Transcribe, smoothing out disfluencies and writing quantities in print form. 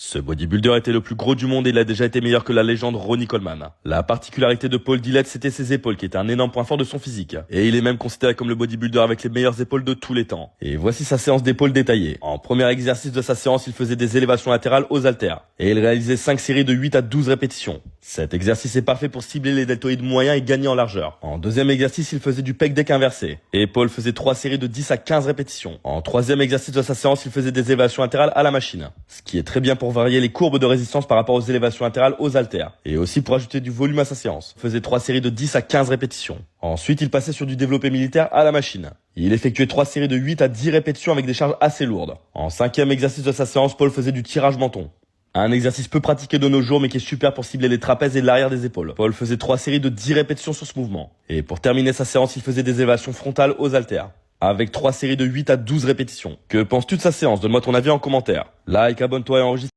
Ce bodybuilder était le plus gros du monde et il a déjà été meilleur que la légende Ronnie Coleman. La particularité de Paul Dillett, c'était ses épaules qui étaient un énorme point fort de son physique. Et il est même considéré comme le bodybuilder avec les meilleures épaules de tous les temps. Et voici sa séance d'épaules détaillée. En premier exercice de sa séance, il faisait des élévations latérales aux haltères. Et il réalisait 5 séries de 8 à 12 répétitions. Cet exercice est parfait pour cibler les deltoïdes moyens et gagner en largeur. En deuxième exercice, il faisait du pec deck inversé. Et Paul faisait 3 séries de 10 à 15 répétitions. En troisième exercice de sa séance, il faisait des élévations latérales à la machine. Ce qui est très bien pour varier les courbes de résistance par rapport aux élévations latérales aux haltères. Et aussi pour ajouter du volume à sa séance. Il faisait 3 séries de 10 à 15 répétitions. Ensuite, il passait sur du développé militaire à la machine. Il effectuait 3 séries de 8 à 10 répétitions avec des charges assez lourdes. En cinquième exercice de sa séance, Paul faisait du tirage menton. Un exercice peu pratiqué de nos jours mais qui est super pour cibler les trapèzes et l'arrière des épaules. Paul faisait 3 séries de 10 répétitions sur ce mouvement. Et pour terminer sa séance, il faisait des élévations frontales aux haltères. Avec 3 séries de 8 à 12 répétitions. Que penses-tu de sa séance? Donne-moi ton avis en commentaire. Like, abonne-toi et enregistre.